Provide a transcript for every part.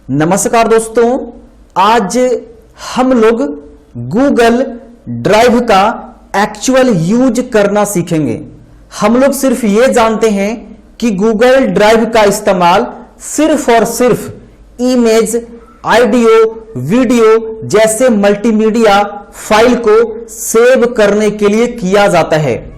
नमस्कार दोस्तों, आज हम लोग गूगल ड्राइव का एक्चुअल यूज करना सीखेंगे। हम लोग सिर्फ ये जानते हैं कि गूगल ड्राइव का इस्तेमाल सिर्फ और सिर्फ इमेज, ऑडियो, वीडियो जैसे मल्टीमीडिया फाइल को सेव करने के लिए किया जाता है।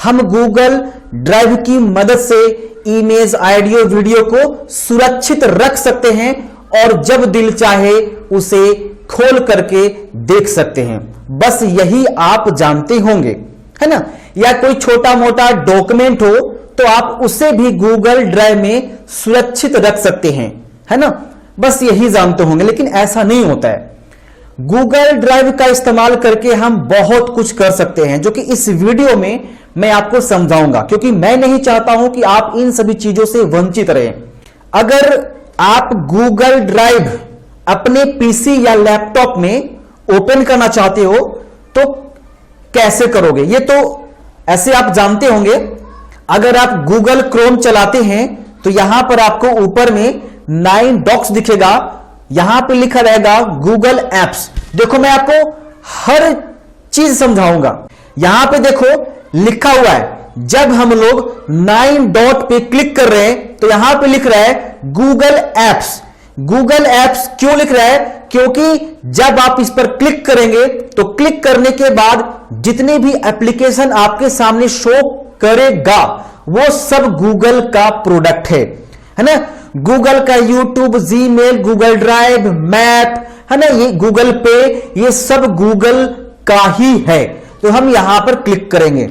हम गूगल ड्राइव की मदद से इमेज, ऑडियो, वीडियो को सुरक्षित रख सकते हैं और जब दिल चाहे उसे खोल करके देख सकते हैं। बस यही आप जानते होंगे, है ना। या कोई छोटा मोटा डॉक्यूमेंट हो तो आप उसे भी गूगल ड्राइव में सुरक्षित रख सकते हैं, है ना। बस यही जानते होंगे, लेकिन ऐसा नहीं होता है। गूगल ड्राइव का इस्तेमाल करके हम बहुत कुछ कर सकते हैं, जो कि इस वीडियो में मैं आपको समझाऊंगा, क्योंकि मैं नहीं चाहता हूं कि आप इन सभी चीजों से वंचित रहें। अगर आप गूगल ड्राइव अपने पीसी या लैपटॉप में ओपन करना चाहते हो तो कैसे करोगे, ये तो ऐसे आप जानते होंगे। अगर आप गूगल क्रोम चलाते हैं तो यहां पर आपको ऊपर में 9 डॉट्स दिखेगा, यहां पे लिखा रहेगा गूगल एप्स। देखो, मैं आपको हर चीज समझाऊंगा। यहां पे देखो लिखा हुआ है, जब हम लोग 9 डॉट पे क्लिक कर रहे हैं तो यहां पे लिख रहा है गूगल एप्स। गूगल एप्स क्यों लिख रहा है? क्योंकि जब आप इस पर क्लिक करेंगे तो क्लिक करने के बाद जितने भी एप्लीकेशन आपके सामने शो करेगा वो सब गूगल का प्रोडक्ट है ना। गूगल का YouTube, Gmail, Google drive, map, है ना, ये गूगल पे, ये सब गूगल का ही है। तो हम यहां पर क्लिक करेंगे।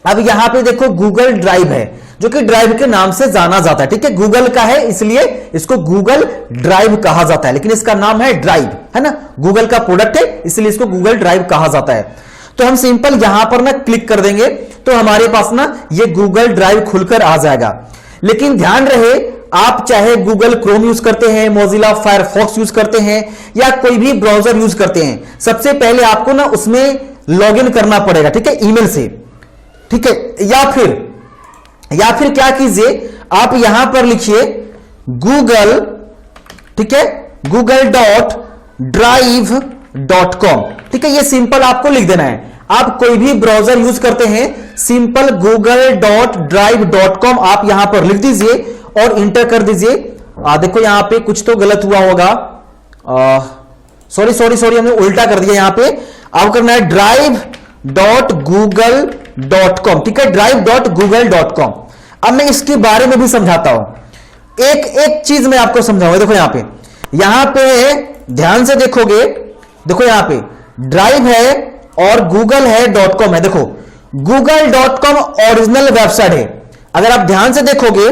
अब यहां पे देखो गूगल ड्राइव है, जो कि ड्राइव के नाम से जाना जाता है। ठीक है, गूगल का है इसलिए इसको गूगल ड्राइव कहा जाता है, लेकिन इसका नाम है ड्राइव, है ना। गूगल का प्रोडक्ट है इसलिए इसको गूगल ड्राइव कहा जाता है। तो हम सिंपल यहां पर ना क्लिक कर देंगे तो हमारे पास ना ये गूगल ड्राइव खुलकर आ जाएगा। लेकिन ध्यान रहे, आप चाहे गूगल क्रोम यूज करते हैं, मोजिला फायरफॉक्स यूज करते हैं या कोई भी ब्राउजर यूज करते हैं, सबसे पहले आपको ना उसमें लॉगिन करना पड़ेगा। ठीक है, ईमेल से। ठीक है, या फिर क्या कीजिए, आप यहां पर लिखिए गूगल, ठीक है, google.drive.com। ठीक है, ये सिंपल आपको लिख देना है। आप कोई भी ब्राउजर यूज करते हैं, सिंपल google.drive.com आप यहां पर लिख दीजिए और इंटर कर दीजिए। देखो यहां पे कुछ तो गलत हुआ होगा, सॉरी हमने उल्टा कर दिया। यहां पे आपको करना है drive.google.com। ठीक है, drive.google.com। अब मैं इसके बारे में भी समझाता हूं, एक चीज मैं आपको समझाऊंगा। देखो यहां पे ध्यान से देखोगे, देखो यहां पे ड्राइव है और गूगल है, .com है। देखो google.com ओरिजिनल वेबसाइट है। अगर आप ध्यान से देखोगे,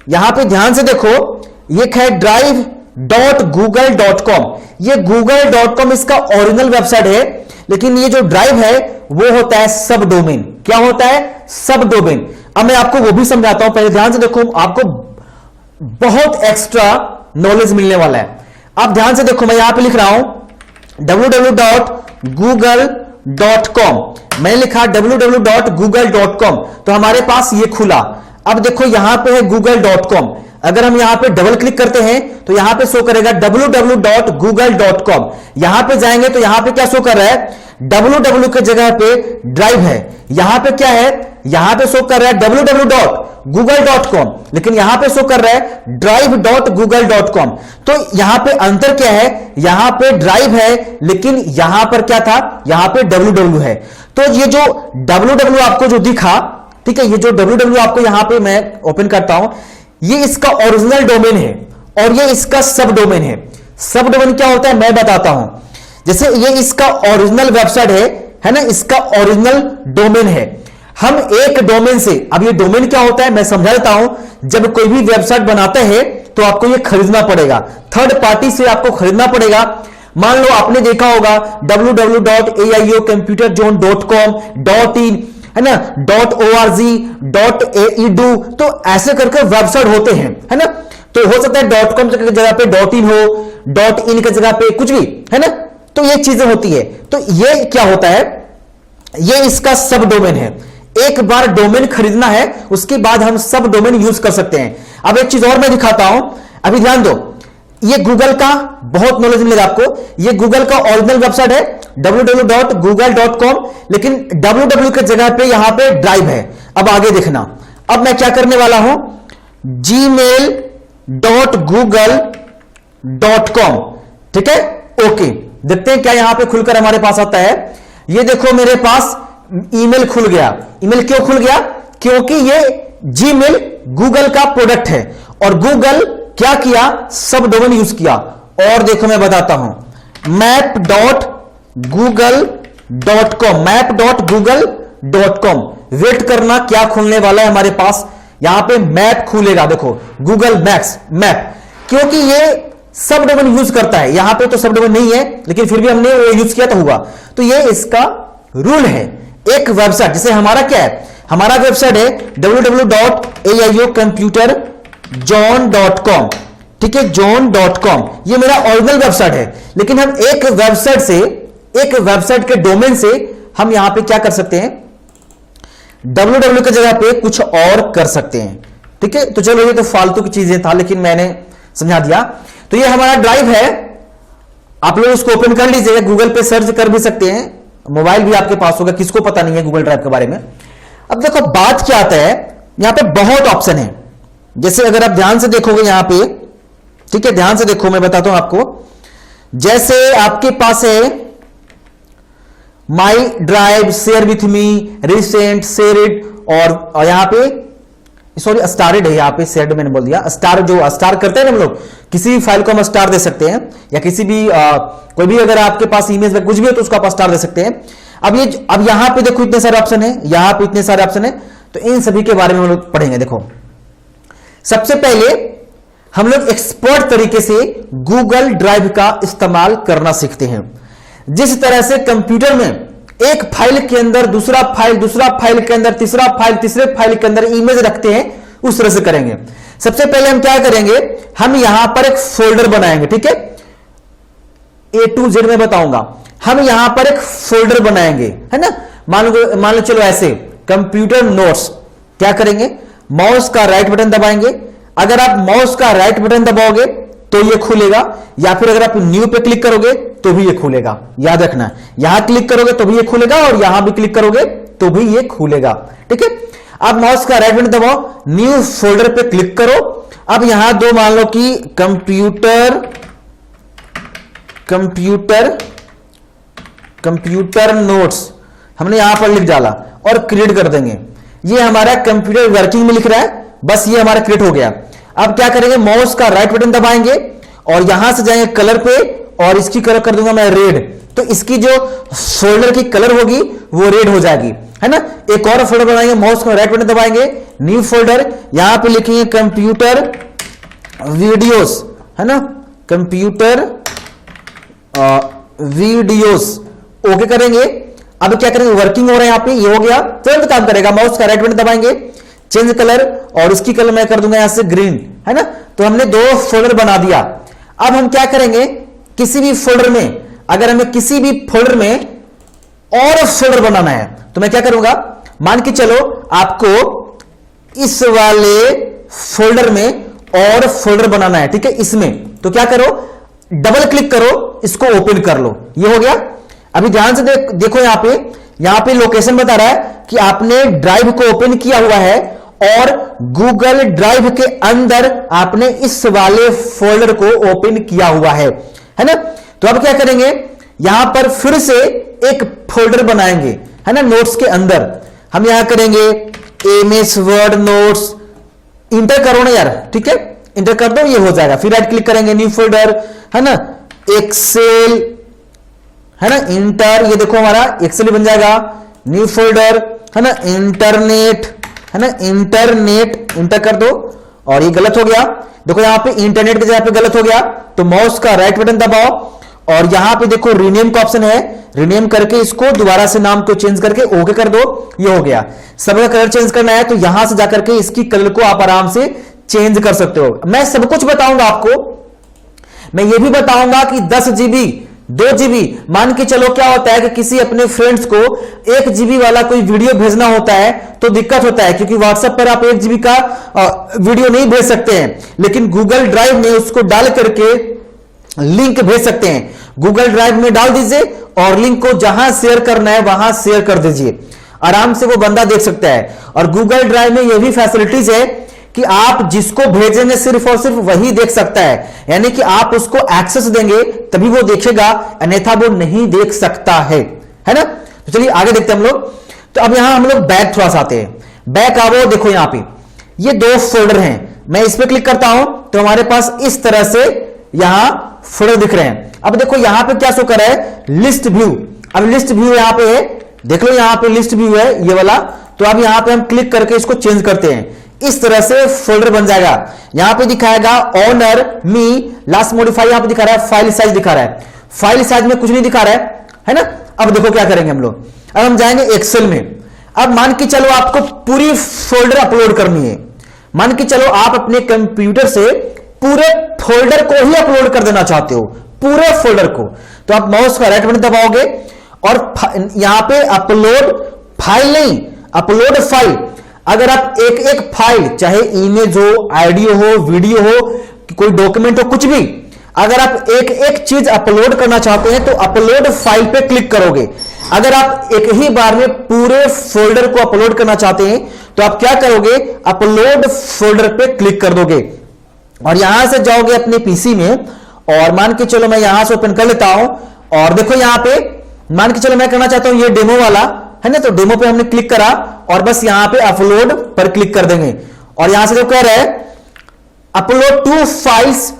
यहां पे ध्यान से देखो, ये है drive.google.com। ये google.com इसका ओरिजिनल वेबसाइट है, लेकिन ये जो ड्राइव है वो होता है सब डोमेन। क्या होता है? सब डोमेन। अब मैं आपको वो भी समझाता हूं, पहले ध्यान से देखो, आपको बहुत एक्स्ट्रा नॉलेज मिलने वाला है। आप ध्यान से देखो, मैं यहां पे लिख रहा हूं www.google.com। मैंने लिखा www.google.com, तो हमारे पास ये खुला। अब देखो यहां पे है google.com। अगर हम यहां पे डबल क्लिक करते हैं तो यहां पे शो करेगा www.google.com। यहां पे जाएंगे तो यहां पे क्या शो कर रहा है? www की जगह पे ड्राइव है। यहां पे क्या है? यहां पे शो कर रहा है www.google.com, लेकिन यहां पे शो कर रहा है drive.google.com। तो यहां पे अंतर क्या है? यहां पे ड्राइव है, लेकिन यहां पर क्या था? यहां पे www है। तो ये जो www आपको जो दिखा, ठीक है, ये जो www आपको यहां पे मैं ओपन करता हूं, ये इसका ओरिजिनल डोमेन है और ये इसका सब डोमेन है। सब डोमेन क्या होता है मैं बताता हूं। जैसे ये इसका ओरिजिनल वेबसाइट है ना, इसका ओरिजिनल डोमेन है। हम एक डोमेन से, अब ये डोमेन क्या होता है मैं समझा देता हूं। जब कोई भी वेबसाइट बनाते हैं तो आपको ये खरीदना पड़ेगा, थर्ड पार्टी से आपको खरीदना पड़ेगा। मान लो आपने देखा होगा www.aiocomputerzone.com, .in, है ना, .org, .edu, तो ऐसे करके वेबसाइट होते हैं, है ना। तो हो सकता है .com की जगह पे .in हो, .in की जगह पे कुछ भी, है ना। तो ये चीजें होती है। तो ये क्या होता है? ये इसका सब डोमेन है। एक बार डोमेन खरीदना है, उसके बाद हम सब डोमेन यूज कर सकते हैं। अब एक चीज और मैं दिखाता हूं, अभी ध्यान दो। ये गूगल का बहुत नॉलेज मिलेगा आपको। ये गूगल का ओरिजिनल वेबसाइट है www.google.com, लेकिन www की जगह पे यहां पे ड्राइव है। अब आगे देखना, अब मैं क्या करने वाला हूं, gmail.google.com, ठीक है। ओके, देखते हैं क्या यहां पे खुलकर हमारे पास आता है। ये देखो मेरे पास ईमेल खुल गया। ईमेल क्यों खुल गया? क्योंकि ये जीमेल गूगल का प्रोडक्ट है और गूगल क्या किया, सब डोमेन यूज किया। और देखो मैं बताता हूं, map.google.com, वेट करना क्या खुलने वाला है हमारे पास। यहां पे मैप खुलेगा, देखो गूगल मैप्स मैप, क्योंकि ये सब डोमेन यूज करता है। यहां पे तो सब डोमेन नहीं है, लेकिन फिर भी हमने वो यूज किया तो हुआ। तो ये इसका रूल है। एक वेबसाइट जैसे हमारा क्या है, हमारा वेबसाइट है www.aioComputerZone.com, ठीक है, zone.com, ये मेरा ओरिजिनल वेबसाइट है। लेकिन हम एक वेबसाइट से, एक वेबसाइट के डोमेन से हम यहां पे क्या कर सकते हैं, www की जगह पे कुछ और कर सकते हैं, ठीक है। तो चलो ये तो फालतू की चीजें था, लेकिन मैंने समझा दिया। तो ये हमारा ड्राइव है, आप लोग इसको ओपन कर लीजिएगा, गूगल पे सर्च कर भी सकते हैं, मोबाइल भी आपके पास होगा, किसको पता नहीं है गूगल ड्राइव के बारे में। अब देखो बात क्या आता है, यहां पे बहुत ऑप्शन है। जैसे अगर आप ध्यान से देखोगे यहां पे, ठीक है, ध्यान से देखो, मैं बताता हूं आपको। जैसे आपके पास है my drive, share with me, recent, share it, और यहां पे सॉरी स्टारेड है, यहां पे शेयर्ड मैंने बोल दिया। स्टार, जो स्टार करते हैं ना हम लोग, किसी भी फाइल को हम स्टार दे सकते हैं, या किसी भी कोई भी अगर आपके पास इमेज में कुछ भी हो तो उसको आप स्टार दे सकते हैं। अब यहां पे देखो इतने सारे ऑप्शन है, यहां पे इतने सारे ऑप्शन है, तो इन सभी के बारे में हम लोग पढ़ेंगे। देखो सबसे पहले हम लोग एक्सपर्ट तरीके से गूगल ड्राइव का इस्तेमाल करना सीखते हैं। जिस तरह से कंप्यूटर में एक फाइल के अंदर दूसरा फाइल, दूसरा फाइल के अंदर तीसरा फाइल, तीसरे फाइल के अंदर इमेज रखते हैं, उस तरह से करेंगे। सबसे पहले हम क्या करेंगे, हम यहां पर एक फोल्डर बनाएंगे, ठीक है, A to Z में बताऊंगा। हम यहां पर एक फोल्डर बनाएंगे, है ना। मान लो चलो ऐसे, कंप्यूटर नोट्स, क्या करेंगे, माउस का राइट बटन दबाएंगे। अगर आप माउस का राइट बटन दबाओगे तो ये खुलेगा, या फिर अगर आप न्यू पे क्लिक करोगे तो भी ये खुलेगा। याद रखना, यहां क्लिक करोगे तो भी ये खुलेगा, और यहां भी क्लिक करोगे तो भी ये खुलेगा, ठीक है। आप माउस का राइट बटन दबाओ, न्यू फोल्डर पे क्लिक करो। अब यहां दो मान लो कि कंप्यूटर नोट्स हमने यहां पर लिख डाला और क्रिएट कर देंगे। ये हमारा कंप्यूटर वर्किंग में लिख रहा है, बस ये हमारा क्रिएट हो गया। अब क्या करेंगे, माउस का राइट बटन दबाएंगे और यहां से जाएंगे कलर पे, और इसकी कलर कर दूंगा मैं रेड, तो इसकी जो फोल्डर की कलर होगी वो रेड हो जाएगी, है ना। एक और फोल्डर बनाएंगे, माउस का राइट बटन दबाएंगे, न्यू फोल्डर, यहां पे लिखेंगे कंप्यूटर वीडियोस, है ना, कंप्यूटर वीडियोस, ओके करेंगे। अब क्या करेंगे, वर्किंग हो रहा है यहां पे, ये हो गया, तुरंत काम करेगा। माउस का राइट बटन दबाएंगे, चेंज कलर, और इसकी कलर मैं कर दूंगा यहां से ग्रीन, है ना। तो हमने दो फोल्डर बना दिया। अब हम क्या करेंगे, किसी भी फोल्डर में, अगर हमें किसी भी फोल्डर में और फोल्डर बनाना है तो मैं क्या करूंगा, मान के चलो आपको इस वाले फोल्डर में और फोल्डर बनाना है, ठीक है, इसमें तो क्या करो, डबल क्लिक करो, इसको ओपन कर लो, ये हो गया। अभी ध्यान से देखो यहां पे लोकेशन बता रहा है कि आपने ड्राइव को ओपन किया हुआ है, और गूगल ड्राइव के अंदर आपने इस वाले फोल्डर को ओपन किया हुआ है ना। तो अब क्या करेंगे, यहां पर फिर से एक फोल्डर बनाएंगे, है ना, नोट्स के अंदर। हम यहां करेंगे एमएस वर्ड नोट्स, इंटर करो ना यार, ठीक है, इंटर कर दो, ये हो जाएगा। फिर राइट क्लिक करेंगे, न्यू फोल्डर, है ना, एक्सेल, है ना, इंटर, ये देखो हमारा एक्सेल बन जाएगा, न्यू फोल्डर, है ना, इंटरनेट, है ना, इंटरनेट, इंटर कर दो, और ये गलत हो गया। देखो यहां पे इंटरनेट की जगह पे गलत हो गया, तो माउस का राइट बटन दबाओ, और यहां पे देखो रीनेम का ऑप्शन है, रीनेम करके इसको दोबारा से नाम को चेंज करके ओके कर दो, ये हो गया। सबका कलर चेंज करना है तो यहां से जाकर के इसकी कलर को आप आराम से चेंज कर सकते हो। मैं सब कुछ बताऊंगा आपको, मैं ये भी बताऊंगा कि 10 GB 2 GB, मान के चलो क्या होता है कि किसी अपने फ्रेंड्स को 1 GB वाला कोई वीडियो भेजना होता है तो दिक्कत होता है, क्योंकि व्हाट्सएप पर आप 1 GB का वीडियो नहीं भेज सकते हैं, लेकिन गूगल ड्राइव में उसको डाल करके लिंक भेज सकते हैं। गूगल ड्राइव में डाल दीजिए और लिंक को जहां शेयर करना है वहां शेयर कर दीजिए, आराम से वो बंदा देख सकता है। और गूगल ड्राइव में यह भी फैसिलिटीज है कि आप जिसको भेजेंगे सिर्फ और सिर्फ वही देख सकता है, यानी कि आप उसको एक्सेस देंगे तभी वो देखेगा, अन्यथा वो नहीं देख सकता है ना। तो चलिए आगे देखते हैं हम लोग। तो अब यहां हम लोग बैक थोड़ा सा आते हैं, बैक आओ, देखो यहां पे ये 2 फोल्डर हैं, मैं इस पर क्लिक करता हूं तो हमारे पास इस तरह से यहां फोल्डर दिख रहे हैं। अब देखो यहां पे क्या शो कर रहा है, लिस्ट व्यू। अब लिस्ट व्यू यहां पे है, देख लो यहां पे लिस्ट व्यू है ये वाला। तो अब यहां पे हम क्लिक करके इसको चेंज करते हैं, इस तरह से फोल्डर बन जाएगा। यहां पे दिखाएगा ऑनर मी लास्ट मॉडिफाई, यहां पे दिखा रहा है फाइल साइज दिखा रहा है, फाइल साइज में कुछ नहीं दिखा रहा है ना। अब देखो क्या करेंगे हम लोग, अब हम जाएंगे एक्सेल में। अब मान के चलो आपको पूरी फोल्डर अपलोड करनी है, मान के चलो आप अपने कंप्यूटर से पूरे फोल्डर को ही अपलोड कर देना चाहते हो, पूरे फोल्डर को। तो आप माउस का राइट बटन दबाओगे और यहां पे अपलोड फाइल नहीं, अपलोड फाइल। अगर आप एक एक फाइल, चाहे इमेज हो, ऑडियो हो, वीडियो हो, कोई डॉक्यूमेंट हो, कुछ भी, अगर आप एक एक चीज अपलोड करना चाहते हैं तो अपलोड फाइल पे क्लिक करोगे। अगर आप एक ही बार में पूरे फोल्डर को अपलोड करना चाहते हैं तो आप क्या करोगे, अपलोड फोल्डर पे क्लिक कर दोगे और यहां से जाओगे अपने पीसी में और मान के चलो मैं यहां से ओपन कर लेता हूं। और देखो यहां पे मान के चलो मैं करना चाहता हूं ये डेमो वाला है ना, तो डेमो पे हमने क्लिक करा और बस यहां पे अपलोड पर क्लिक कर देंगे। और यहां से जो कह रहा है upload 2 files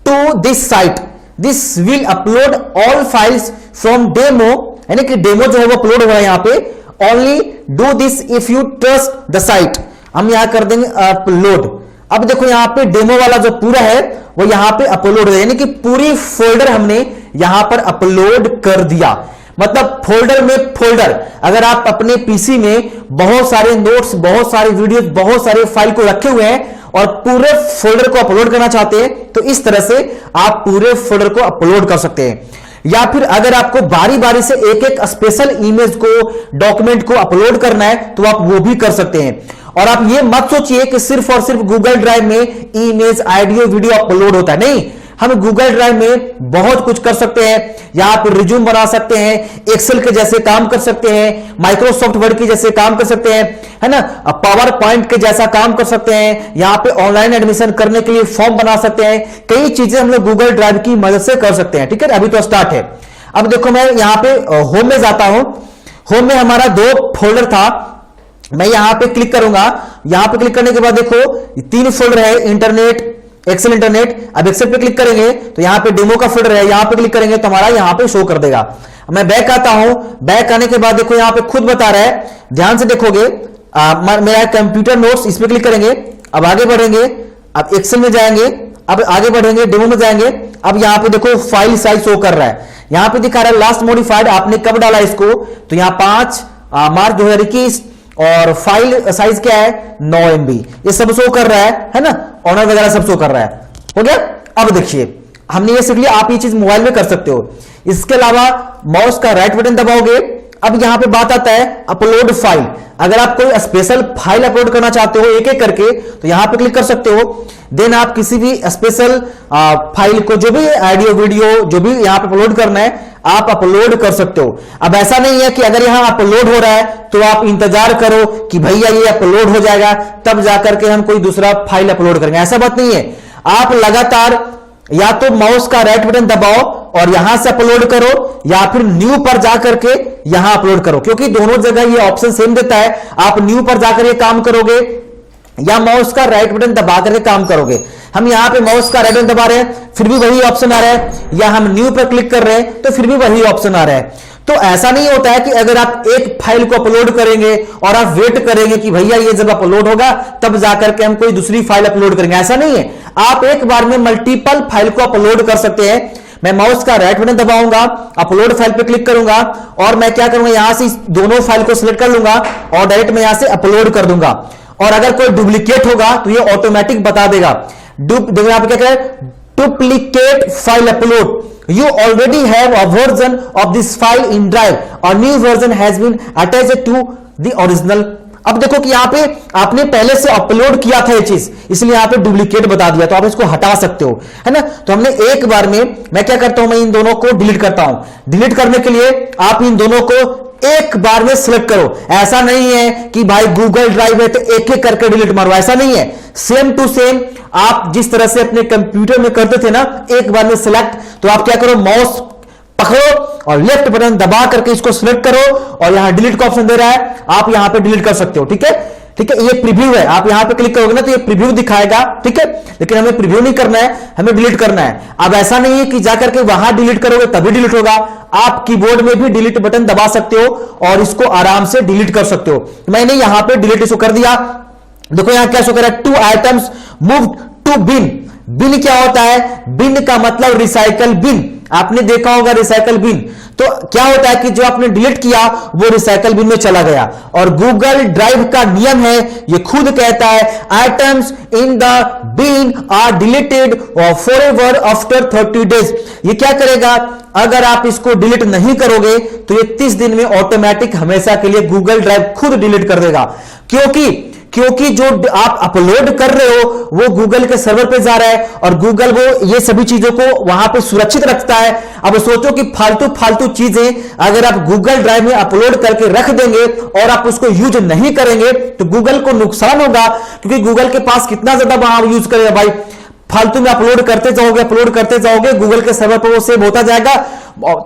to this site, this will upload all files from demo, यानी कि डेमो जो है वो अपलोड हो रहा है यहां पे। Only do this if you trust the site, हम यहां कर देंगे अपलोड। अब देखो यहां पे डेमो वाला जो पूरा है वो यहां पे अपलोड है, यानी कि पूरी फोल्डर हमने यहां पर अपलोड कर दिया। मतलब फोल्डर में फोल्डर, अगर आप अपने पीसी में बहुत सारे नोट्स, बहुत सारे वीडियोस, बहुत सारे फाइल को रखे हुए हैं और पूरे फोल्डर को अपलोड करना चाहते हैं तो इस तरह से आप पूरे फोल्डर को अपलोड कर सकते हैं। या फिर अगर आपको बारी बारी से एक एक स्पेशल इमेज को, डॉक्यूमेंट को अपलोड करना है तो आप वो भी कर सकते हैं। और आप ये मत सोचिए कि सिर्फ और सिर्फ गूगल ड्राइव में इमेज, ऑडियो, वीडियो अपलोड होता है, नहीं, हम गूगल ड्राइव में बहुत कुछ कर सकते हैं। यहां पर रिज्यूम बना सकते हैं, एक्सेल के जैसे काम कर सकते हैं, माइक्रोसॉफ्ट वर्ड के जैसे काम कर सकते हैं, है ना, पावर पॉइंट के जैसा काम कर सकते हैं। यहां पे ऑनलाइन एडमिशन करने के लिए फॉर्म बना सकते हैं, कई चीजें हम लोग गूगल ड्राइव की मदद से कर सकते हैं। ठीक है, अभी तो स्टार्ट है। अब देखो मैं यहां पे होम में जाता हूं, होम में हमारा 2 फोल्डर था, मैं यहां पे क्लिक करूंगा। यहां पे क्लिक करने के बाद देखो 3 फोल्डर है, इंटरनेट, एक्सेल इंटरनेट। अब एक्सेल पे क्लिक करेंगे तो यहां पे डेमो का फोल्डर है, यहां पे क्लिक करेंगे तो हमारा यहां पे शो कर देगा। मैं बैक आता हूं, बैक आने के बाद देखो यहां पे खुद बता रहा है, ध्यान से देखोगे, मेरा कंप्यूटर नोट्स, इस पे क्लिक करेंगे। अब आगे बढ़ेंगे, अब एक्सेल में जाएंगे, अब आगे बढ़ेंगे, डेमो में जाएंगे। अब यहां पे देखो फाइल साइज शो कर रहा है, यहां पे दिखा रहा है लास्ट मॉडिफाइड, आपने कब डाला इसको, तो यहां 5 मार्च 2021 और फाइल साइज क्या है 9 MB, ये सब शो कर रहा है ना, ऑनर वगैरह सब शो कर रहा है। हो गया। अब देखिए हमने ये सीख लिया, आप ये चीज मोबाइल में कर सकते हो। इसके अलावा माउस का राइट बटन दबाओगे, अब यहां पे बात आता है अपलोड फाइल। अगर आप कोई स्पेशल फाइल अपलोड करना चाहते हो एक एक करके तो यहां पे क्लिक कर सकते हो। देन आप किसी भी स्पेशल फाइल को, जो भी ऑडियो, वीडियो, जो भी यहां पे अपलोड करना है आप अपलोड कर सकते हो। अब ऐसा नहीं है कि अगर यहां अपलोड हो रहा है तो आप इंतजार करो कि भैया ये अपलोड हो जाएगा तब जाकर के हम कोई दूसरा फाइल अपलोड करेंगे, ऐसा बात नहीं है। आप लगातार या तो माउस का राइट बटन दबाओ और यहां से अपलोड करो या फिर न्यू पर जाकर के यहां अपलोड करो, क्योंकि दोनों जगह ये ऑप्शन सेम देता है। आप न्यू पर जाकर ये काम करोगे या माउस का राइट बटन दबा करके काम करोगे। हम यहां पे माउस का राइट बटन दबा रहे हैं फिर भी वही ऑप्शन आ रहा है, या हम न्यू पर क्लिक कर रहे हैं तो फिर भी वही ऑप्शन आ रहा है। तो ऐसा नहीं होता है कि अगर आप एक फाइल को अपलोड करेंगे और आप वेट करेंगे कि भैया ये जब अपलोड होगा तब जाकर के हम कोई दूसरी फाइल अपलोड करेंगे, ऐसा नहीं है। आप एक बार में मल्टीपल फाइल को अपलोड कर सकते हैं। मैं माउस का राइट बटन दबाऊंगा, अपलोड फाइल पे क्लिक करूंगा और मैं क्या करूंगा, यहां से दोनों फाइल को सिलेक्ट कर लूंगा और डायरेक्ट मैं यहां से अपलोड कर दूंगा। और अगर कोई डुप्लीकेट होगा तो ये ऑटोमेटिक बता देगा। देखो यहां पे क्या करें, duplicate file upload, you already have a version of this file in drive, a new version has been attached to the original अब देखो कि यहां पे आपने पहले से अपलोड किया था ये चीज, इसलिए यहां पे डुप्लीकेट बता दिया, तो आप इसको हटा सकते हो, है ना। तो हमने एक बार में, मैं क्या करता हूं, मैं इन दोनों को डिलीट करता हूं। डिलीट करने के लिए आप इन दोनों को एक बार में सिलेक्ट करो। ऐसा नहीं है कि भाई गूगल ड्राइव है तो एक एक करके डिलीट मारो, ऐसा नहीं है। सेम टू सेम आप जिस तरह से अपने कंप्यूटर में करते थे ना, एक बार में सिलेक्ट, तो आप क्या करो, माउस पकड़ो और लेफ्ट बटन दबा करके इसको सिलेक्ट करो और यहां डिलीट का ऑप्शन दे रहा है, आप यहां पे डिलीट कर सकते हो। ठीक है, ठीक है, ये प्रीव्यू है, आप यहां पे क्लिक करोगे ना तो ये प्रीव्यू दिखाएगा। ठीक है, लेकिन हमें प्रीव्यू नहीं करना है, हमें डिलीट करना है। अब ऐसा नहीं है कि जाकर के वहां डिलीट करोगे तभी डिलीट होगा, आप कीबोर्ड में भी डिलीट बटन दबा सकते हो और इसको आराम से डिलीट कर सकते हो। मैंने यहां पे डिलीट इसको कर दिया। देखो यहां क्या शो कर रहा है, 2 आइटम्स मूव्ड टू बिन। बिन क्या होता है, बिन का मतलब रिसाइकल बिन, आपने देखा होगा रिसाइकल बिन। तो क्या होता है कि जो आपने डिलीट किया वो रिसाइकल बिन में चला गया। और गूगल ड्राइव का नियम है, ये खुद कहता है items in the bin are deleted forever after 30 days. ये क्या करेगा, अगर आप इसको डिलीट नहीं करोगे तो ये 30 दिन में ऑटोमेटिक हमेशा के लिए गूगल ड्राइव खुद डिलीट कर देगा। क्योंकि जो आप अपलोड कर रहे हो वो गूगल के सर्वर पे जा रहा है और गूगल वो ये सभी चीजों को वहां पे सुरक्षित रखता है। अब सोचो कि फालतू चीजें अगर आप गूगल ड्राइव में अपलोड करके रख देंगे और आप उसको यूज नहीं करेंगे तो गूगल को नुकसान होगा, क्योंकि गूगल के पास कितना ज्यादा वहां यूज करेगा भाई, फालतू में अपलोड करते जाओगे, गूगल के सर्वर पर वो सेव होता जाएगा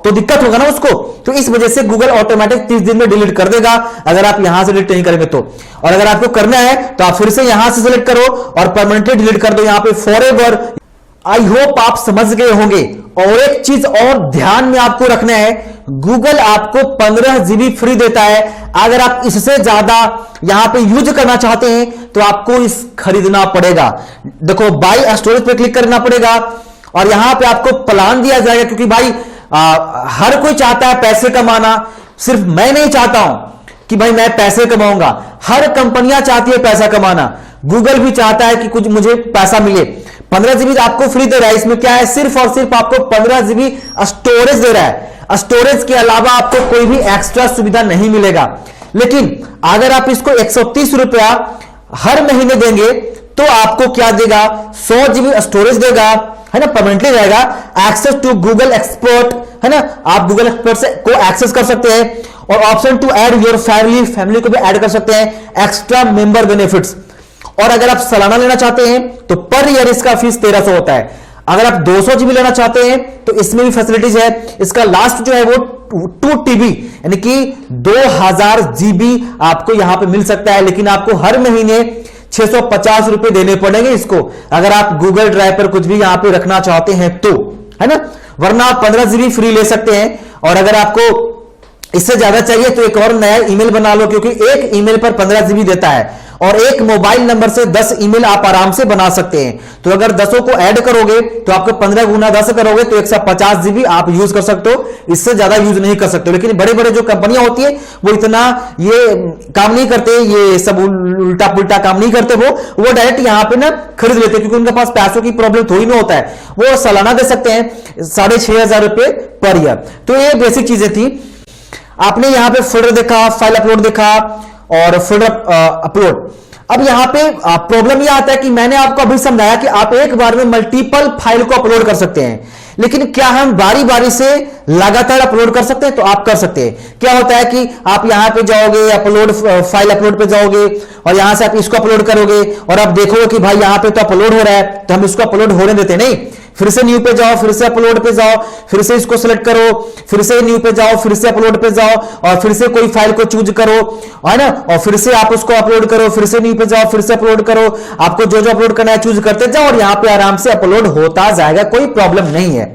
तो दिक्कत होगा ना उसको। तो इस वजह से गूगल ऑटोमेटिक 30 दिन में डिलीट कर देगा अगर आप यहां से डिलीट नहीं करेंगे तो। और अगर आपको करना है तो आप फिर से यहां से सिलेक्ट करो और परमानेंटली डिलीट कर दो यहां पे फॉरएवर। आई होप आप समझ गए होंगे। और एक चीज और ध्यान में आपको रखना है, गूगल आपको 15 GB फ्री देता है। अगर आप इससे ज्यादा यहां पे यूज करना चाहते हैं तो आपको इस खरीदना पड़ेगा। देखो बाय स्टोरेज पे क्लिक करना पड़ेगा और यहां पे आपको प्लान दिया जाएगा, क्योंकि भाई हर कोई चाहता है पैसे कमाना, सिर्फ मैं नहीं चाहता हूं कि भाई मैं पैसे कमाऊंगा, हर कंपनियां चाहती है पैसा कमाना, गूगल भी चाहता है कि कुछ मुझे पैसा मिले। 15 GB आपको फ्री दे रहा है, इसमें क्या है, सिर्फ और सिर्फ आपको 15 GB स्टोरेज दे रहा है। स्टोरेज के अलावा आपको कोई भी एक्स्ट्रा सुविधा नहीं मिलेगा। लेकिन अगर आप इसको 130 रुपया हर महीने देंगे तो आपको क्या देगा, 100 GB स्टोरेज देगा, है ना, परमानेंटली रहेगा। एक्सेस टू गूगल एक्सपर्ट, है ना, आप गूगल एक्सपर्ट से को एक्सेस कर सकते हैं। और option to add your family को भी ऐड कर सकते हैं। एक्स्ट्रा मेंबर बेनिफिट्स, और अगर आप सालाना लेना चाहते हैं तो पर ईयर इसका फीस 1300 होता है। अगर आप 200 GB लेना चाहते हैं तो इसमें भी फैसिलिटीज है। इसका लास्ट जो है वो 2 TB यानी कि 2000 GB आपको यहां पे मिल सकता है, लेकिन आपको हर महीने 650 रुपए देने पड़ेंगे इसको, अगर आप गूगल ड्राइव पर कुछ भी यहां पे रखना चाहते हैं तो, है ना। वरना आप 15 GB फ्री ले सकते हैं। और अगर आपको इससे ज्यादा चाहिए तो एक और नया ईमेल बना लो, क्योंकि एक ईमेल पर 15 GB देता है और एक मोबाइल नंबर से 10 ईमेल आप आराम से बना सकते हैं। तो अगर 10 को ऐड करोगे तो आपको 15 गुना 10 करोगे तो 150 GB आप यूज कर सकते हो, इससे ज्यादा यूज नहीं कर सकते हो। लेकिन बड़े बड़े जो कंपनियां होती है वो इतना ये काम नहीं करते, ये सब उल्टा पुल्टा काम नहीं करते, वो डायरेक्ट यहां पे ना खरीद लेते हैं, क्योंकि उनके पास पैसों की प्रॉब्लम थोड़ी ना होता है। वो सालाना दे सकते हैं 6500 रुपए पर ईयर। तो ये बेसिक चीजें थी। आपने यहां पे फोल्डर देखा, फाइल अपलोड देखा और फोल्डर अपलोड। अब यहां पे प्रॉब्लम यह आता है कि मैंने आपको अभी समझाया कि आप एक बार में मल्टीपल फाइल को अपलोड कर सकते हैं, लेकिन क्या हम बारी बारी से लगातार अपलोड कर सकते हैं? तो आप कर सकते हैं। क्या होता है कि आप यहां पे जाओगे, अपलोड फाइल अपलोड पे जाओगे और यहां से आप इसको अपलोड करोगे और आप देखोगे कि भाई यहां पे तो अपलोड हो रहा है, तो हम इसको अपलोड होने देते नहीं। फिर से न्यू पे जाओ, फिर से अपलोड पे जाओ, फिर से इसको सेलेक्ट करो, फिर से न्यू पे जाओ, फिर से अपलोड पे जाओ और फिर से कोई फाइल को चूज करो, है ना, और फिर से आप उसको अपलोड करो, फिर से न्यू पे जाओ, फिर से अपलोड करो। आपको जो जो अपलोड करना है चूज करते जाओ और यहां पे आराम से अपलोड होता जाएगा, कोई प्रॉब्लम नहीं है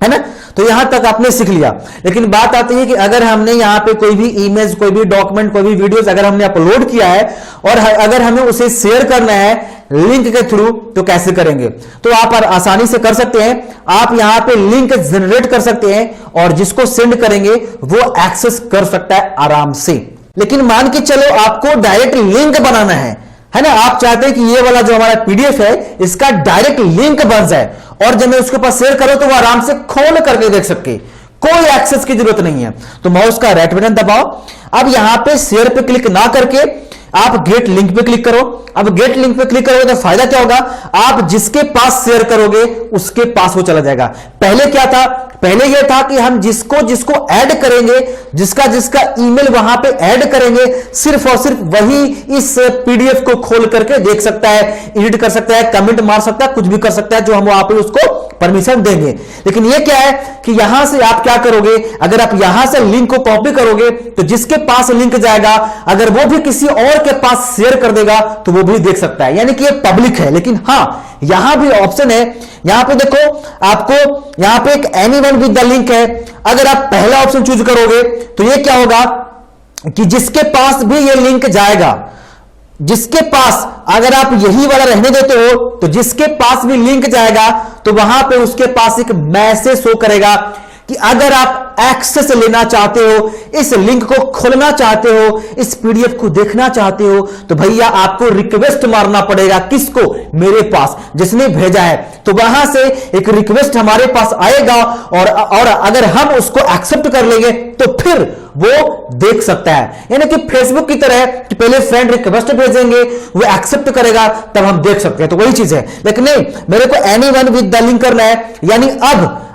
ना। तो यहां तक आपने सीख लिया। लेकिन बात आती है कि अगर हमने यहां पे कोई भी इमेज, कोई भी डॉक्यूमेंट, कोई भी वीडियोस अगर हमने अपलोड किया है और अगर हमें उसे शेयर करना है लिंक के थ्रू, तो कैसे करेंगे? तो आप आसानी से कर सकते हैं। आप यहां पे लिंक जनरेट कर सकते हैं और जिसको सेंड करेंगे वो एक्सेस कर सकता है आराम से। लेकिन मान के चलो आपको डायरेक्ट लिंक बनाना है ना, आप चाहते हैं कि ये वाला जो हमारा पीडीएफ है इसका डायरेक्ट लिंक बन जाए और जब मैं उसके पास शेयर करूं तो वो आराम से खोल करके देख सके, कोई एक्सेस की जरूरत नहीं है। तो माउस का राइट बटन दबाओ। अब यहां पे शेयर पे क्लिक ना करके आप गेट लिंक पे क्लिक करो। अब गेट लिंक पे क्लिक करोगे तो फायदा क्या होगा, आप जिसके पास शेयर करोगे उसके पास वो चला जाएगा। पहले क्या था, पहले यह था कि हम जिसको जिसको ऐड करेंगे, जिसका जिसका ईमेल वहां पे ऐड करेंगे, सिर्फ और सिर्फ वही इस पीडीएफ को खोल करके देख सकता है, एडिट कर सकता है, कमेंट मार सकता है, कुछ भी कर सकता है जो हम वहां पे उसको परमिशन देंगे। लेकिन यह क्या है कि यहां से आप क्या करोगे, अगर आप यहां से लिंक को कॉपी करोगे तो जिसके पास लिंक जाएगा अगर वो भी किसी और के पास शेयर कर देगा तो वो भी देख सकता है, यानी कि ये पब्लिक है। लेकिन हां, यहां भी ऑप्शन है, यहां पे देखो आपको यहां पे एक एनीवन विद द लिंक है। अगर आप पहला ऑप्शन चूज करोगे तो ये क्या होगा कि जिसके पास भी ये लिंक जाएगा, जिसके पास अगर आप यही वाला रहने देते हो तो जिसके पास भी लिंक जाएगा तो वहां पे उसके पास एक मैसेज शो करेगा कि अगर आप एक्सेस लेना चाहते हो, इस लिंक को खोलना चाहते हो, इस पीडीएफ को देखना चाहते हो, तो भैया आपको रिक्वेस्ट मारना पड़ेगा। किसको? मेरे पास, जिसने भेजा है। तो वहां से एक रिक्वेस्ट हमारे पास आएगा और अगर हम उसको एक्सेप्ट कर लेंगे तो फिर वो देख सकता है। यानी कि फेसबुक की तरह कि पहले फ्रेंड रिक्वेस्ट भेजेंगे, वो एक्सेप्ट करेगा, तब हम देख सकते हैं। तो वही चीज है। लेकिन नहीं, मेरे को एनीवन विद द लिंक करना है। यानी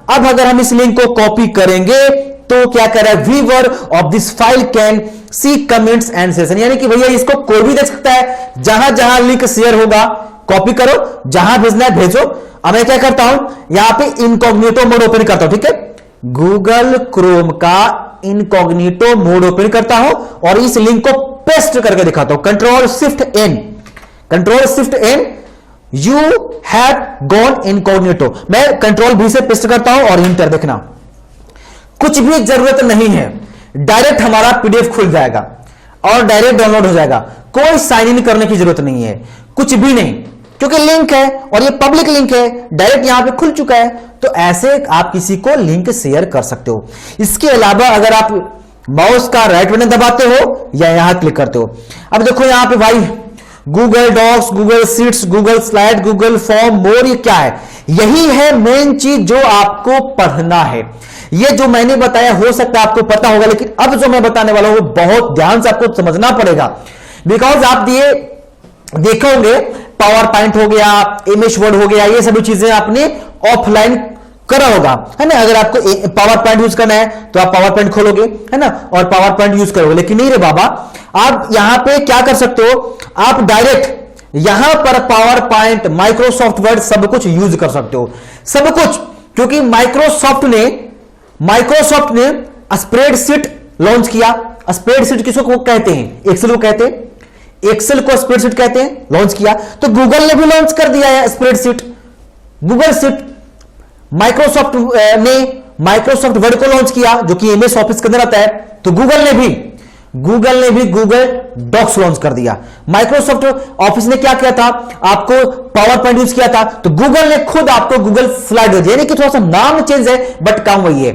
अब अगर हम इस लिंक को कॉपी करेंगे तो क्या कर रहा है, viewer of this file can see comments and session, यानी कि भैया इसको कोई भी देख सकता है। जहां जहां लिंक शेयर होगा कॉपी करो, जहां भेजना है भेजो। अब मैं क्या करता हूं, यहां पे इनकॉग्निटो मोड ओपन करता हूं, ठीक है, गूगल क्रोम का इनकॉग्निटो मोड ओपन करता हूं और इस लिंक को पेस्ट करके दिखाता हूं। Control shift N, you have gone incognito. मैं कंट्रोल भी से पेस्ट करता हूं और इंटर। देखना, कुछ भी जरूरत नहीं है, डायरेक्ट हमारा पीडीएफ खुल जाएगा और डायरेक्ट डाउनलोड हो जाएगा। कोई साइन इन करने की जरूरत नहीं है, कुछ भी नहीं, क्योंकि लिंक है और ये पब्लिक लिंक है, डायरेक्ट यहां पे खुल चुका है। तो ऐसे आप किसी को लिंक शेयर कर सकते हो। इसके अलावा अगर आप माउस का राइट बटन दबाते हो या यहां क्लिक करते हो, अब देखो यहां पे भाई Google Docs, Google Sheets, Google Slide, Google Form, more, ये क्या है? यही है मेन चीज जो आपको पढ़ना है। ये जो मैंने बताया हो सकता है आपको पता होगा, लेकिन अब जो मैं बताने वाला हूं वो बहुत ध्यान से आपको समझना पड़ेगा। बिकॉज आप ये देखोगे, पावर पॉइंट हो गया, एमएस वर्ड हो गया, ये सभी चीजें आपने ऑफलाइन करा होगा, है ना। अगर आपको पावर पॉइंट यूज करना है तो आप पावर पॉइंट खोलोगे, है ना, और पावर पॉइंट यूज करोगे। लेकिन नहीं रे बाबा, आप यहां पे क्या कर सकते हो, आप डायरेक्ट यहां पर पावर पॉइंट, माइक्रोसॉफ्ट वर्ड सब कुछ यूज कर सकते हो, सब कुछ। क्योंकि माइक्रोसॉफ्ट ने स्प्रेडशीट लॉन्च किया। स्प्रेडशीट किसको कहते हैं? एक्सेल को कहते हैं। एक्सेल को स्प्रेडशीट कहते हैं, लॉन्च किया। तो गूगल ने भी लॉन्च कर दिया है स्प्रेडशीट, गूगल शीट। माइक्रोसॉफ्ट ने माइक्रोसॉफ्ट वर्ड को लॉन्च किया जो कि एमएस ऑफिस के अंदर आता है। तो गूगल ने भी गूगल डॉक्स लॉन्च कर दिया। माइक्रोसॉफ्ट ऑफिस ने क्या किया था, आपको पावर पॉइंट यूज किया था। तो गूगल ने खुद आपको गूगल स्लाइड, यानी कि थोड़ा सा नाम चेंज है बट काम वही है।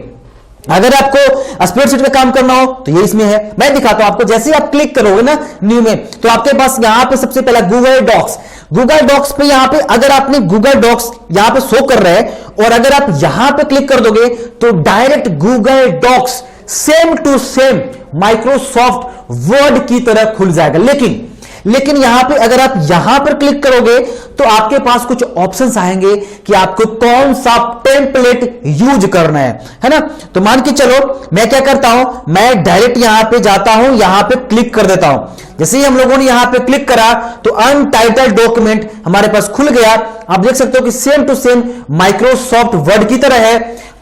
अगर आपको स्प्रेडशीट में काम करना हो तो ये इसमें है। मैं दिखाता हूं आपको। जैसे ही आप क्लिक करोगे ना न्यू में, तो आपके पास यहां पे सबसे पहला गूगल डॉक्स पे, यहां पे अगर आपने गूगल डॉक्स यहां पे शो कर रहा है और अगर आप यहां पे क्लिक कर दोगे तो direct Google Docs same to same Microsoft Word की तरह खुल जाएगा। लेकिन यहां पे अगर आप यहां पर क्लिक करोगे तो आपके पास कुछ ऑप्शंस आएंगे कि आपको कौन सा टेम्पलेट यूज करना है ना। तो मान के चलो मैं क्या करता हूं, मैं डायरेक्ट यहां पे जाता हूं, यहां पे क्लिक कर देता हूं। जैसे ही हम लोगों ने यहां पे क्लिक करा तो अनटाइटल्ड डॉक्यूमेंट हमारे पास खुल गया। आप देख सकते हो कि same to same Microsoft Word की तरह है,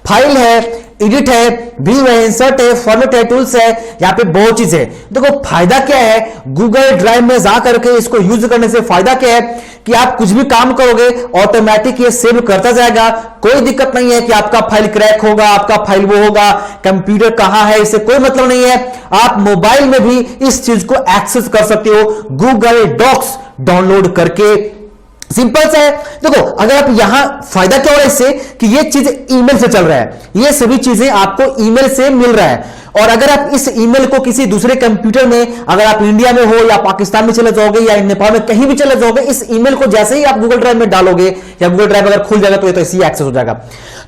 फाइल है, एडिट है, व्यू है, इंसर्ट है, फॉर्मेट है, टूल्स है, यहां पे बहुत चीज है। देखो फायदा क्या है, गूगल ड्राइव में जा करके इसको यूज करने से फायदा क्या है कि आप कुछ भी काम करोगे ऑटोमेटिक ये सेव करता जाएगा। कोई दिक्कत नहीं है कि आपका फाइल क्रैक होगा, आपका फाइल वो होगा, कंप्यूटर कहां है, इससे कोई मतलब नहीं है। आप मोबाइल में भी इस चीज को एक्सेस कर सकते हो गूगल डॉक्स डाउनलोड करके। सिंपल सा है। देखो अगर आप यहां फायदा क्या हो रहा है इससे कि ये चीज ईमेल से चल रहा है, ये सभी चीजें आपको ईमेल से मिल रहा है। और अगर आप इस ईमेल को किसी दूसरे कंप्यूटर में, अगर आप इंडिया में हो या पाकिस्तान में चले जाओगे या नेपाल में कहीं भी चले जाओगे, इस ईमेल को जैसे ही आप गूगल ड्राइव में डालोगे या गूगल ड्राइव अगर खुल जाएगा तो ये तो इसी एक्सेस हो जाएगा।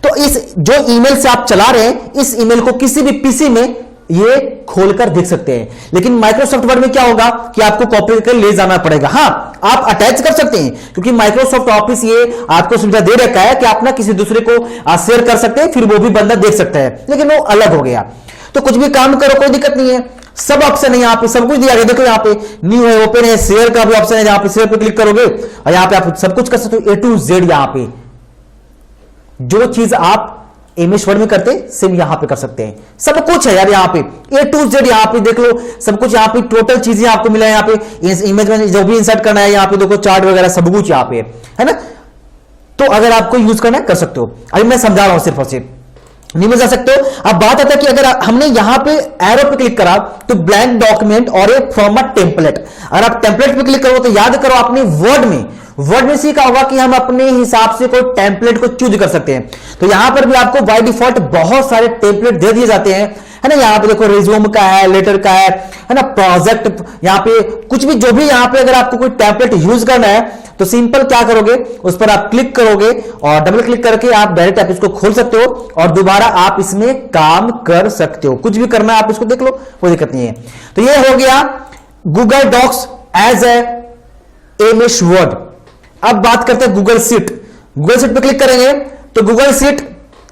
तो इस जो ईमेल से आप चला रहे हैं, इस ईमेल को किसी भी पीसी में ये खोलकर देख सकते हैं। लेकिन माइक्रोसॉफ्ट वर्ड में क्या होगा कि आपको कॉपी करके ले जाना पड़ेगा। हाँ, आप अटैच कर सकते हैं क्योंकि माइक्रोसॉफ्ट ऑफिस ये आपको सुविधा दे रखा है कि आप ना किसी दूसरे को शेयर कर सकते हैं, फिर वो भी बंदा देख सकता है, लेकिन वो अलग हो गया। तो कुछ भी काम करो, कोई दिक्कत नहीं है, सब ऑप्शन है यहाँ पे, सब कुछ दिया गया। देखो यहाँ पे न्यू है, ओपन है, शेयर का भी ऑप्शन है, यहाँ पे शेयर पे क्लिक करोगे और यहाँ पे आप सब कुछ कर सकते हो, A to Z। यहाँ पे जो चीज आप एमएस वर्ड में करते सेम यहां पे कर सकते हैं, सब कुछ है यार यहाँ पे A to Z। यहाँ पे देख लो सब कुछ, यहाँ पे टोटल चीजें आपको मिला है। यहाँ पे इमेज में जो भी इंसर्ट करना है, यहाँ पे देखो चार्ट वगैरह सब कुछ यहाँ पे है ना। तो अगर आपको यूज करना है कर सकते हो। अभी मैं समझा रहा हूं सिर्फ और सिर्फ, नहीं में जा सकते हो। अब बात आता है कि अगर हमने यहां पे एरो पे क्लिक करा तो ब्लैंक डॉक्यूमेंट और एक फॉर्मेट टेम्पलेट, अगर आप टेम्पलेट पे क्लिक करो तो याद करो आपने वर्ड में सीखा होगा कि हम अपने हिसाब से कोई टेम्पलेट को चूज कर सकते हैं। तो यहां पर भी आपको बाय डिफॉल्ट बहुत सारे टेम्पलेट दे दिए जाते हैं, है ना। यहाँ पे देखो रिज्यूम का है, लेटर का है ना, प्रोजेक्ट, यहाँ पे कुछ भी जो भी यहाँ पे अगर आपको कोई टेम्पलेट यूज करना है तो सिंपल क्या करोगे, उस पर आप क्लिक करोगे और डबल क्लिक करके आप डायरेक्ट आप इसको खोल सकते हो और दोबारा आप इसमें काम कर सकते हो। कुछ भी करना है आप इसको देख लो, कोई दिक्कत नहीं है। तो ये हो गया Google Docs as a MS Word. अब बात करते हैं गूगल शीट। गूगल शीट पे क्लिक करेंगे तो Google sheet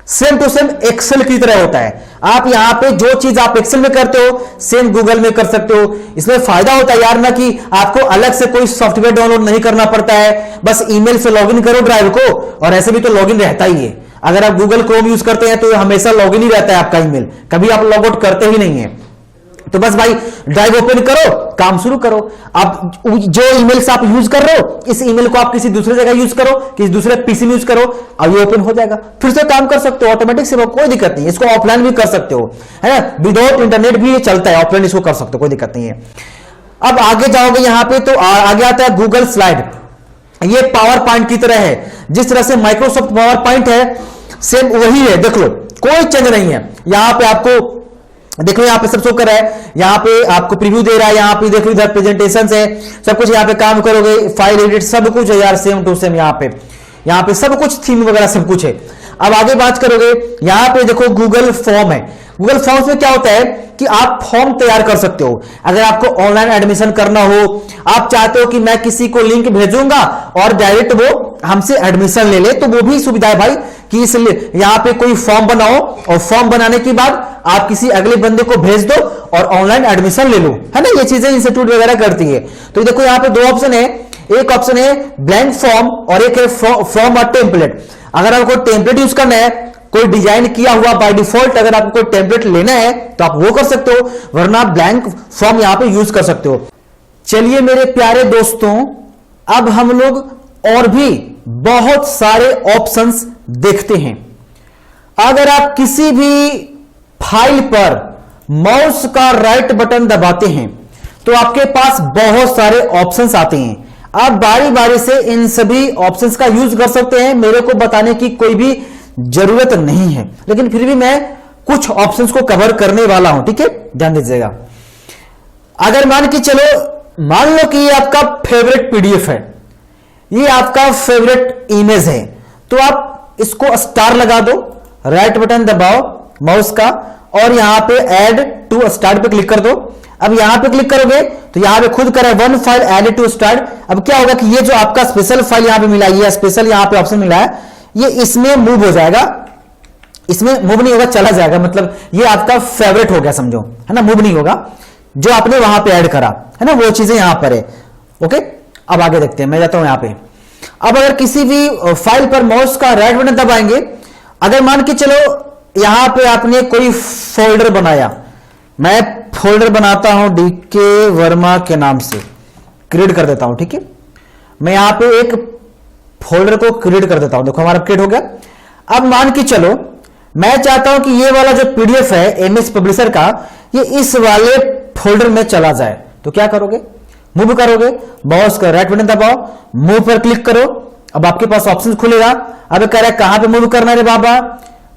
same to same Excel की तरह होता है। आप यहां पे जो चीज आप एक्सेल में करते हो सेम गूगल में कर सकते हो। इसमें फायदा होता है यार ना कि आपको अलग से कोई सॉफ्टवेयर डाउनलोड नहीं करना पड़ता है, बस ईमेल से लॉगिन करो ड्राइव को, और ऐसे भी तो लॉगिन रहता ही है। अगर आप गूगल क्रोम यूज करते हैं तो हमेशा लॉगिन ही रहता है आपका ईमेल, कभी आप लॉग आउट करते ही नहीं है। तो बस भाई ड्राइव ओपन करो, काम शुरू करो। आप जो ईमेल से आप यूज कर रहे हो इस ईमेल को आप किसी दूसरे जगह यूज करो, किसी दूसरे पीसी में यूज करो, अब ये ओपन हो जाएगा, फिर से काम कर सकते हो ऑटोमेटिक से, कोई दिक्कत नहीं। इसको ऑफलाइन भी कर सकते हो, है ना, विदाउट इंटरनेट भी ये चलता है, ऑफलाइन इसको कर सकते हो, कोई दिक्कत नहीं है। अब आगे जाओगे यहां पे तो आगे आता है गूगल स्लाइड। ये पावर पॉइंट की तरह है, जिस तरह से माइक्रोसॉफ्ट पावर पॉइंट है सेम वही है, देख लो कोई चेंज नहीं है। यहां पे आपको देखो यहाँ पे सब शो कर रहा है, यहाँ पे आपको प्रीव्यू दे रहा है, यहाँ पे देखो इधर प्रेजेंटेशन है, सब कुछ यहाँ पे काम करोगे, फाइल एडिट सब कुछ है यार सेम टू सेम। यहाँ पे सब कुछ थीम वगैरह सब कुछ है। अब आगे बात करोगे यहाँ पे देखो गूगल फॉर्म है। गूगल फॉर्म्स में क्या होता है कि आप फॉर्म तैयार कर सकते हो। अगर आपको ऑनलाइन एडमिशन करना हो, आप चाहते हो कि मैं किसी को लिंक भेजूंगा और डायरेक्ट वो हमसे एडमिशन ले ले, तो वो भी सुविधा है भाई कि इसलिए यहाँ पे कोई फॉर्म बनाओ और फॉर्म बनाने के बाद आप किसी अगले बंदे को भेज दो और ऑनलाइन एडमिशन ले लो, है ना। ये चीजें इंस्टीट्यूट वगैरह करती है। तो देखो यहाँ पे दो ऑप्शन है, एक ऑप्शन है ब्लैंक फॉर्म और एक है फॉर्म और टेम्पलेट। अगर आपको टेम्पलेट यूज करना है, कोई डिजाइन किया हुआ बाय डिफॉल्ट अगर आपको कोई टेम्पलेट लेना है तो आप वो कर सकते हो, वरना ब्लैंक फॉर्म यहां पे यूज कर सकते हो। चलिए मेरे प्यारे दोस्तों, अब हम लोग और भी बहुत सारे ऑप्शंस देखते हैं। अगर आप किसी भी फाइल पर माउस का राइट बटन दबाते हैं तो आपके पास बहुत सारे ऑप्शंस आते हैं। आप बारी बारी से इन सभी ऑप्शंस का यूज कर सकते हैं, मेरे को बताने की कोई भी जरूरत नहीं है, लेकिन फिर भी मैं कुछ ऑप्शंस को कवर करने वाला हूं, ठीक है, ध्यान दीजिएगा। अगर मान के चलो, मान लो कि ये आपका फेवरेट पीडीएफ है, ये आपका फेवरेट इमेज है, तो आप इसको स्टार लगा दो, राइट बटन दबाओ माउस का और यहां पे ऐड टू स्टार्ट पे क्लिक कर दो। अब यहां पे क्लिक करोगे तो यहां पे खुद करे one file add to start. अब क्या होगा कि ये जो आपका स्पेशल फाइल यहां पे मिला है, ये स्पेशल यहां पे ऑप्शन मिला है, ये इसमें मूव हो जाएगा, इसमें मूव नहीं होगा, चला जाएगा, मतलब ये आपका फेवरेट हो गया समझो, है ना, मूव नहीं होगा, जो आपने वहां पे ऐड करा है ना वो चीजें यहां पर है। ओके, अब आगे देखते हैं, मैं जाता हूं यहां पे। अब अगर किसी भी फाइल पर माउस का राइट बटन दबाएंगे, अगर मान के चलो यहां पे आपने कोई फोल्डर बनाया, मैं फोल्डर बनाता हूं डीके वर्मा के नाम से, क्रिएट कर देता हूं, ठीक है, मैं यहां पे एक फोल्डर को क्रिएट कर देता हूं, देखो हमारा क्रिएट हो गया। अब मान के चलो मैं चाहता हूं कि ये वाला जो पीडीएफ है एमएस पब्लिशर का, ये इस वाले फोल्डर में चला जाए, तो क्या करोगे, मूव करोगे, माउस का राइट बटन दबाओ, मूव पर क्लिक करो, अब आपके पास ऑप्शन खुलेगा। अब कह रहा है कहां पे मूव करना है रे बाबा,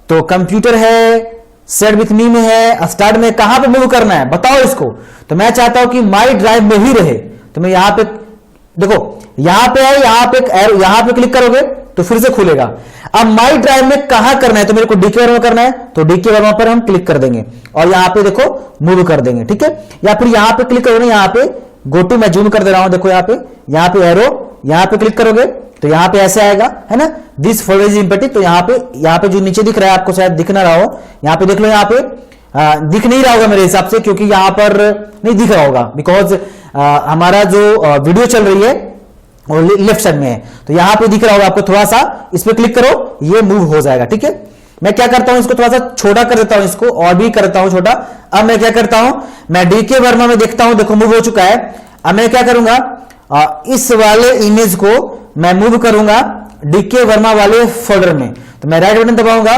तो कंप्यूटर है, शेयर विथ मी में है, स्टार्ट में, कहां पे मूव करना है बताओ इसको। तो मैं चाहता हूं कि माई ड्राइव में ही रहे, तो मैं यहां पे देखो, यहां पे है, यहां पे क्लिक करोगे तो फिर से खुलेगा। अब माई ड्राइव में कहां करना है, तो मेरे को डीके वर्मा करना है, तो डीके वर्मा पर हम क्लिक कर देंगे और यहां पे देखो मूव कर देंगे, ठीक है। या फिर यहां पे क्लिक करोगे, यहां पे गो टू, मैं जूम कर दे रहा हूं, देखो यहां पे एरो, यहां पे क्लिक करोगे तो यहां पे ऐसे आएगा, है ना, दिस फोल्डर इज एम्प्टी। तो यहां पे जो नीचे दिख रहा है, आपको शायद दिख ना रहा हो, यहां पे देख लो, यहां पे दिख नहीं रहा होगा मेरे हिसाब से, क्योंकि यहां पर नहीं दिख रहा होगा, बिकॉज हमारा जो वीडियो चल रही है और लेफ्ट साइड में है, तो यहां पे दिख रहा होगा आपको। थोड़ा सा इस पे क्लिक करो, ये मूव हो जाएगा, ठीक है। मैं क्या करता हूं, इसको थोड़ा सा छोटा कर देता हूं, इसको और भी करता हूं छोटा। अब मैं क्या करता हूं, मैं डीके वर्मा में देखता हूं, देखो मूव हो चुका है। अब मैं क्या करूंगा, इस वाले इमेज को मैं मूव करूंगा डीके वर्मा वाले फोल्डर में, तो मैं राइट बटन दबाऊंगा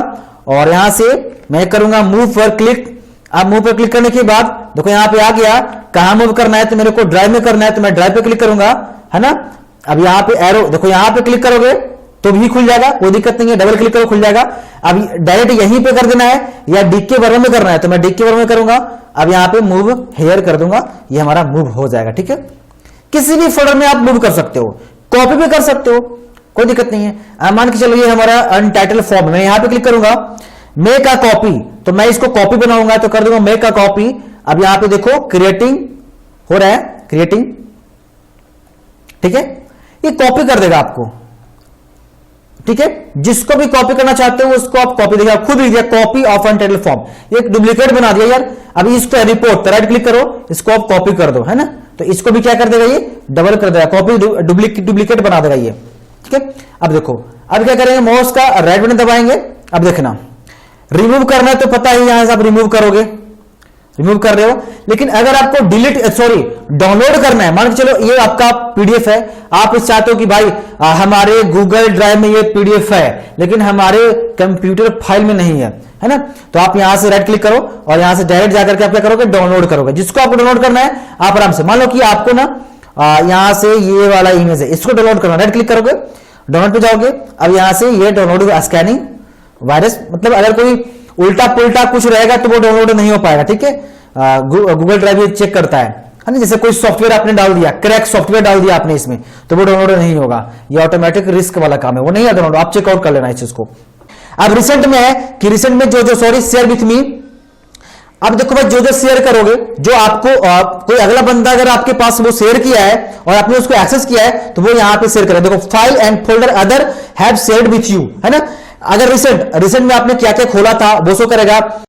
और यहां से मैं करूंगा मूव पर क्लिक। अब मूव पर क्लिक करने के बाद देखो यहां पे आ गया, कहां मूव करना है, तो मेरे को ड्राइव में करना है, तो मैं ड्राइव पे क्लिक करूंगा, है ना। अब यहां पे एरो, देखो यहां पे क्लिक करोगे तो भी खुल जाएगा, कोई दिक्कत नहीं है, डबल क्लिक करो खुल जाएगा। अब डायरेक्ट यहीं पे कर देना है या डीके वर्मा में करना है, तो मैं डीके वर्मा में करूंगा। अब यहां पे मूव हेयर कर दूंगा, ये हमारा मूव हो जाएगा, ठीक है। किसी भी फोल्डर में आप मूव कर सकते हो, कॉपी भी कर सकते हो, कोई दिक्कत नहीं है। मान के चलो ये हमारा अनटाइटल फॉर्म, मैं यहां पे क्लिक करूंगा, मेक अ कॉपी, तो मैं इसको कॉपी बनाऊंगा, तो कर दूंगा मेक अ कॉपी। अब यहां पे देखो क्रिएटिंग हो रहा है, क्रिएटिंग, ठीक है, ये कॉपी कर देगा आपको, ठीक है। जिसको भी कॉपी करना चाहते हो उसको आप कॉपी देगा, खुद लिख दिया कॉपी ऑफ अनटाइटल फॉर्म, ये डुप्लीकेट बना दिया यार। अभी इसको रिपोर्ट, राइट क्लिक करो, इसको आप कॉपी कर दो, है ना, तो इसको भी क्या कर देगा, ये डबल कर देगा, कॉपी डुप्लीकेट बना देगा ये, ठीक है। अब देखो, अब क्या करेंगे, माउस का राइट बटन दबाएंगे। अब देखना, रिमूव करना है तो पता ही, यहां से आप रिमूव करोगे, रिमूव कर रहे हो। लेकिन अगर आपको डाउनलोड करना है, मान के चलो ये आपका पीडीएफ है, आप इस चाहते हो कि भाई हमारे गूगल ड्राइव में ये पीडीएफ है लेकिन हमारे कंप्यूटर फाइल में नहीं है ना, तो आप यहां से राइट क्लिक करो और यहां से डायरेक्ट जाकर के आप क्या करोगे, डाउनलोड करोगे। जिसको आपको डाउनलोड करना है आप आराम से, मान लो कि आपको ना यहां से ये वाला इमेज है, इसको डाउनलोड करना, राइट क्लिक करोगे, डाउनलोड पे जाओगे। अब यहां से ये डाउनलोड स्कैनिंग वायरस, मतलब अगर कोई उल्टा पुल्टा कुछ रहेगा तो वो डाउनलोड नहीं हो पाएगा, ठीक है। गूगल ड्राइव ये चेक करता है ना, जैसे कोई सॉफ्टवेयर आपने डाल दिया, क्रैक सॉफ्टवेयर डाल दिया आपने इसमें, तो वो डाउनलोड नहीं होगा, ये ऑटोमेटिक रिस्क वाला काम है, वो नहीं है डाउनलोड, आप चेकआउट कर लेना इस चीज को। अब रिसेंट में है कि रिसेंट में जो शेयर विथ मी। अब देखो भाई, जो शेयर करोगे, जो आपको कोई अगला बंदा अगर आपके पास वो शेयर किया है और आपने उसको एक्सेस किया है, तो वो यहां पे शेयर करेगा। देखो, file and folder other have shared with you, है ना। अगर रिसेंट में आपने क्या क्या खोला था वो शो करेगा।